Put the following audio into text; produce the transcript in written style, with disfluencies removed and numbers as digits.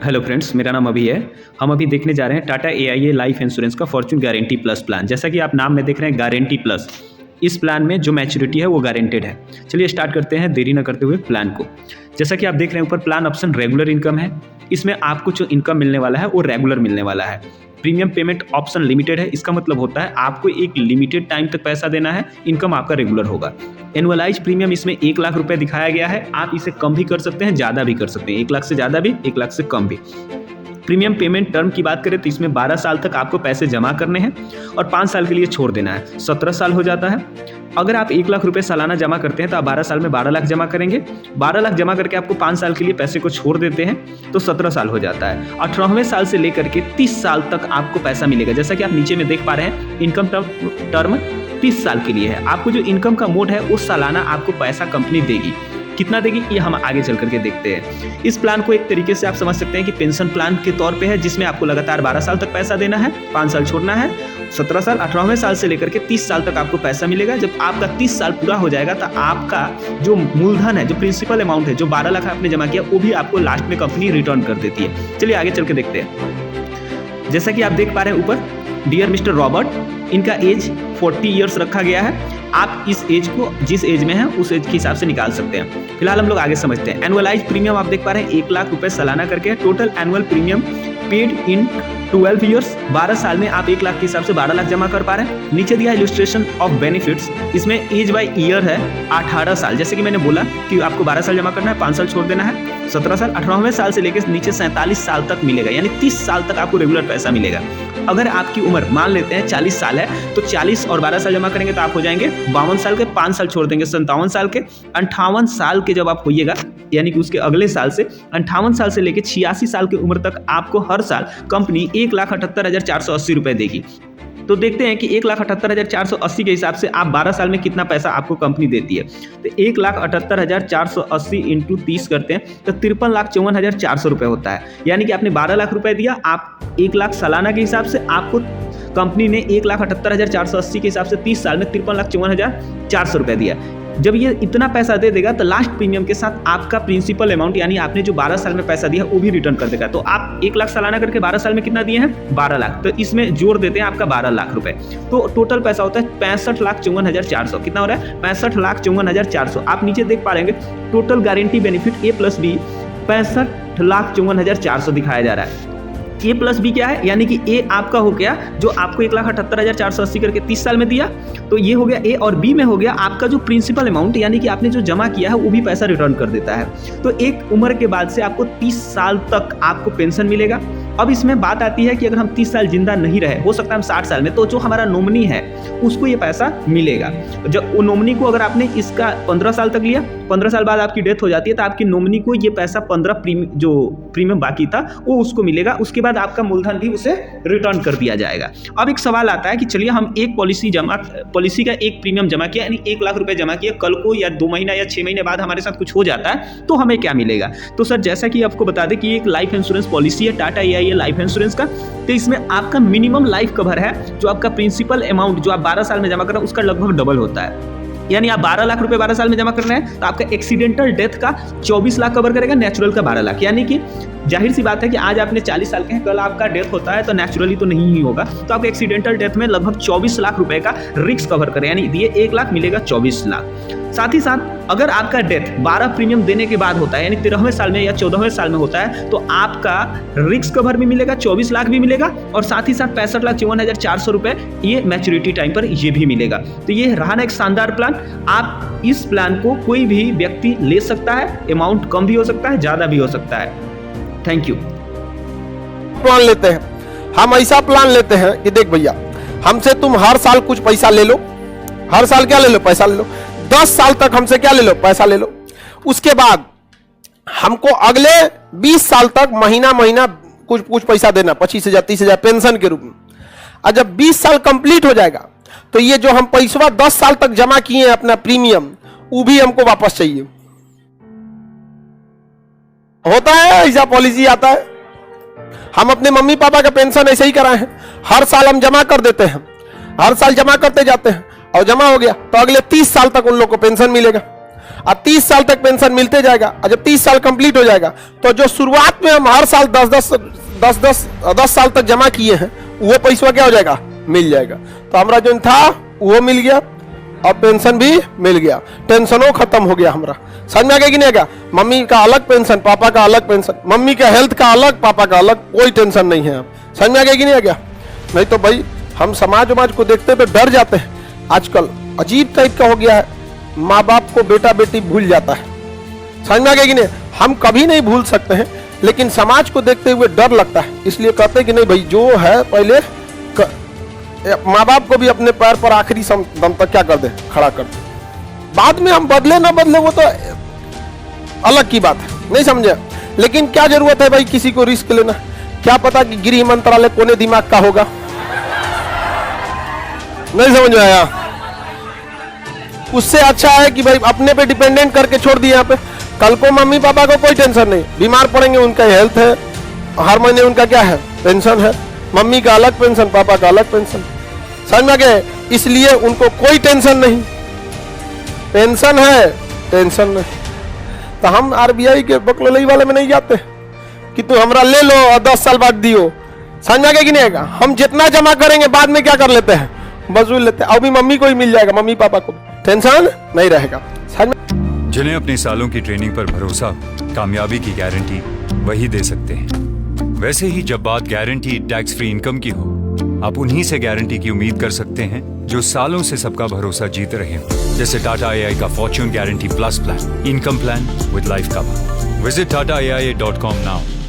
Hello friends, मेरा नाम अभी है। हम अभी देखने जा रहे हैं टाटा AIA लाइफ इंश्योरेंस का फॉर्च्यून गारंटी प्लस प्लान। जैसा कि आप नाम में देख रहे हैं गारंटी प्लस, इस प्लान में जो मैच्योरिटी है वो गारंटेड है। चलिए स्टार्ट करते हैं देरी न करते हुए प्लान को। जैसा कि आप देख रहे हैं ऊपर प्लान ऑप्शन रेगुलर इनकम है। इसमें आपको जो इनकम मिलने वाला है वो रेगुलर मिलने वाला है। प्रीमियम पेमेंट ऑप्शन लिमिटेड है। इसका मतलब होता है आपको एक लिमिटेड टाइम तक पैसा देना है, इनकम आपका रेगुलर होगा। एनुअलाइज प्रीमियम इसमें 1 लाख रुपए दिखाया गया है। आप इसे कम भी कर सकते हैं, ज़्यादा भी कर सकते हैं, 1 लाख से ज़्यादा भी, 1 लाख से कम भी। प्रीमियम पेमेंट टर्म की बात करें तो इसमें 12 साल तक आपको पैसे जमा करने हैं और 5 साल के लिए छोड़ देना है। 17 साल हो जाता है। अगर आप 1 लाख रुपए सालाना जमा करते हैं तो आप 12 साल में 12 लाख जमा करेंगे। 12 लाख जमा करके आपको 5 साल के लिए पैसे को छोड़ देते हैं तो 17 साल हो जाता है। 18वें साल से लेकर के 30 साल तक आपको पैसा मिलेगा। जैसा कि आप नीचे में देख पा रहे हैं, इनकम टर्म 30 साल के लिए है। आपको जो इनकम का मोड है वो सालाना आपको पैसा कंपनी देगी। कितना देगी ये हम आगे चल करके देखते हैं। इस प्लान को एक तरीके से आप समझ सकते हैं कि पेंशन प्लान के तौर पे है, जिसमें आपको लगातार 12 साल तक पैसा देना है, 5 साल छोड़ना है, 17 साल, 18वें साल से लेकर के 30 साल तक आपको पैसा मिलेगा। जब आपका 30 साल पूरा हो जाएगा तो आपका जो मूलधन है, जो प्रिंसिपल अमाउंट है, जो 12 लाख आपने जमा किया, वो भी आपको लास्ट में कंपनी रिटर्न कर देती है। चलिए आगे चल के देखते हैं। जैसा कि आप देख पा रहे हैं ऊपर, डियर मिस्टर रॉबर्ट, इनका एज 40 ईयर्स रखा गया है। आप इस एज को जिस एज में है उस एज के हिसाब से निकाल सकते हैं। फिलहाल हम लोग आगे समझते हैं। एनुअलाइज प्रीमियम आप देख पा रहे हैं 1 लाख रुपए सालाना करके। Total annual premium paid in 12 years, 12 साल में आप 1 लाख के हिसाब से 12 लाख जमा कर पा रहे हैं। नीचे दिया इलस्ट्रेशन ऑफ बेनिफिट्स, इसमें एज बाय ईयर है 18 साल। जैसे कि मैंने बोला कि आपको 12 साल जमा करना है, 5 साल छोड़ देना है, 17 साल, 18वें साल से लेकर नीचे 47 साल तक मिलेगा, यानी 30 साल तक आपको रेगुलर पैसा मिलेगा। अगर आपकी उम्र मान लेते हैं 40 साल है तो 40 और 12 साल जमा करेंगे तो आप हो जाएंगे 52 साल के, 5 साल छोड़ देंगे 57 साल के, 58 साल के जब आप होइएगा, यानी कि उसके अगले साल से 58 साल से लेकर 86 साल की उम्र तक आपको हर साल कंपनी 1,78,480 रुपए देगी। तो देखते हैं कि 1,78,480 के हिसाब से आप 12 साल में कितना पैसा आपको कंपनी देती है। तो 1,78,480 इंटू 30 करते हैं तो 53,54,400 रुपये होता है। यानी कि आपने 12 लाख रुपए दिया, आप 1 लाख सालाना के हिसाब से आपको कंपनी ने 1,78,480 के हिसाब से 30 साल में 53,54,400 रुपये दिया। जब ये इतना पैसा दे देगा तो लास्ट प्रीमियम के साथ आपका प्रिंसिपल अमाउंट, यानी आपने जो 12 साल में पैसा दिया वो भी रिटर्न कर देगा। तो आप 1 लाख सालाना करके 12 साल में कितना दिए हैं? 12 लाख। तो इसमें जोड़ देते हैं आपका 12 लाख रुपए, तो टोटल पैसा होता है 65,54,400। कितना हो रहा है? 65,54,400। आप नीचे देख पा रहे हैं total guarantee benefit A plus B 65,54,400 दिखाया जा रहा है। A प्लस B क्या है? यानी कि A आपका हो गया जो आपको 1,78,480 करके 30 साल में दिया, तो ये हो गया A, और B में हो गया आपका जो प्रिंसिपल अमाउंट, यानी कि आपने जो जमा किया है वो भी पैसा रिटर्न कर देता है। तो एक उम्र के बाद से आपको 30 साल तक आपको पेंशन मिलेगा। अब इसमें बात आती है कि अगर हम 30 साल जिंदा नहीं रहे, हो सकता है हम 60 साल में, तो जो हमारा नॉमिनी है उसको ये पैसा मिलेगा। जब वो नॉमिनी को अगर आपने इसका 15 साल तक लिया, 15 साल बाद आपकी डेथ हो जाती है तो आपकी नॉमिनी को ये पैसा 15 जो प्रीमियम बाकी था वो उसको मिलेगा। उसके बाद आपका मूलधन भी उसे रिटर्न कर दिया जाएगा। अब एक सवाल आता है कि चलिए हम एक पॉलिसी का एक प्रीमियम जमा किया, यानी 1 लाख रुपए जमा किया, कल को या 2 महीना या 6 महीने बाद हमारे साथ कुछ हो जाता है तो हमें क्या मिलेगा? तो सर, जैसा कि आपको बता दें कि एक लाइफ इंश्योरेंस पॉलिसी है टाटा AIA लाइफ इंश्योरेंस का, तो इसमें आपका मिनिमम लाइफ कवर है, जो आपका प्रिंसिपल अमाउंट जो आप 12 साल में जमा कर रहे हैं उसका लगभग डबल होता है। यानी आप 12 लाख रुपए 12 साल में जमा कर रहे हैं तो आपका एक्सीडेंटल डेथ का 24 लाख कवर करेगा, नेचुरल का 12 लाख। यानी कि जाहिर सी बात है कि आज आपने 40 साल के हैं, कल आपका डेथ होता है तो नेचुरली तो नहीं ही होगा, तो आपका एक्सीडेंटल डेथ में लगभग 24 लाख रुपए का रिस्क कवर करे, यानी दिए 1 लाख मिलेगा 24 लाख। साथ ही साथ अगर आपका डेथ 12 प्रीमियम देने के बाद होता है, यानी 13वें साल में या 14वें साल में होता है, तो आपका रिस्क कवर भी मिलेगा, 24 लाख भी मिलेगा, और साथ ही साथ 65,54,400 रुपए ये मैच्योरिटी टाइम पर ये भी मिलेगा। तो ये रहा ना एक शानदार प्लान। आप इस प्लान को कोई भी व्यक्ति ले सकता है, अमाउंट कम भी हो सकता है, ज्यादा भी हो सकता है। Thank you. प्लान लेते हैं हम, ऐसा प्लान लेते हैं कि देख भैया, हमसे तुम हर साल कुछ पैसा ले लो, हर साल क्या ले लो? पैसा ले लो। 10 साल तक हमसे क्या ले लो? पैसा ले लो। उसके बाद हमको अगले 20 साल तक महीना महीना कुछ पैसा देना, 25,000 30,000 पेंशन के रूप में। और जब 20 साल कंप्लीट हो जाएगा तो ये जो हम पैसा 10 साल तक जमा किए हैं अपना प्रीमियम, वो भी हमको वापस चाहिए। होता है ऐसा पॉलिसी आता है। हम अपने मम्मी पापा का पेंशन ऐसे ही कराए हैं, हर साल हम जमा कर देते हैं, हर साल जमा करते जाते हैं, और जमा हो गया तो अगले 30 साल तक उन लोग को पेंशन मिलेगा। और 30 साल तक पेंशन मिलते जाएगा। और जब 30 साल कंप्लीट हो जाएगा तो जो शुरुआत में हम हर साल 10 साल तक जमा किए हैं वो पैसा क्या हो जाएगा, मिल जाएगा। तो हमारा जो था वो मिल गया और पेंशन भी मिल गया, टेंशनों खत्म हो गया हमारा। समझ में आ गया कि नहीं आ गया? मम्मी का अलग पेंशन, पापा का अलग पेंशन, मम्मी का हेल्थ का अलग, पापा का अलग, कोई टेंशन नहीं है। अब समझ में आ गया कि नहीं आ गया? नहीं तो भाई हम समाज को देखते तो डर जाते हैं। आजकल अजीब टाइप का हो गया है, माँ बाप को बेटा बेटी भूल जाता है। समझ में आ गया कि नहीं? हम कभी नहीं भूल सकते हैं, लेकिन समाज को देखते हुए डर लगता है, इसलिए कहते हैं कि नहीं भाई जो है पहले माँ बाप को भी अपने पैर पर आखिरी दम तक क्या कर दे, खड़ा कर दे। बाद में हम बदले ना बदले वो तो अलग की बात है, नहीं समझे? लेकिन क्या जरूरत है भाई किसी को रिस्क लेना? क्या पता कि गृह मंत्रालय कोने दिमाग का होगा, नहीं समझ में आया? उससे अच्छा है कि भाई अपने पे डिपेंडेंट करके छोड़ दिया। यहाँ पे कल को मम्मी पापा को कोई टेंशन नहीं, बीमार पड़ेंगे उनका हेल्थ है, हर महीने उनका क्या है, पेंशन है, मम्मी का अलग पेंशन, पापा का अलग पेंशन। समझ में आ गया? इसलिए उनको कोई टेंशन नहीं, पेंशन है, टेंशन नहीं। तो हम आरबीआई के बकलोलई वाले में नहीं जाते कि तू हमरा ले लो और 10 साल बाद दियो। समझ में आ गया कि नहीं आएगा? हम जितना जमा करेंगे बाद में क्या कर लेते हैं, वसूल लेते हैं। अभी मम्मी को ही मिल जाएगा, मम्मी पापा को टेंशन नहीं रहेगा। जिन्हें अपने सालों की ट्रेनिंग पर भरोसा, कामयाबी की गारंटी वही दे सकते हैं। वैसे ही जब बात गारंटी टैक्स फ्री इनकम की हो, आप उन्हीं से गारंटी की उम्मीद कर सकते हैं जो सालों से सबका भरोसा जीत रहे हो। जैसे टाटा एआई का Fortune guarantee plus plan, income plan with life cover. Visit TataAIA.com now.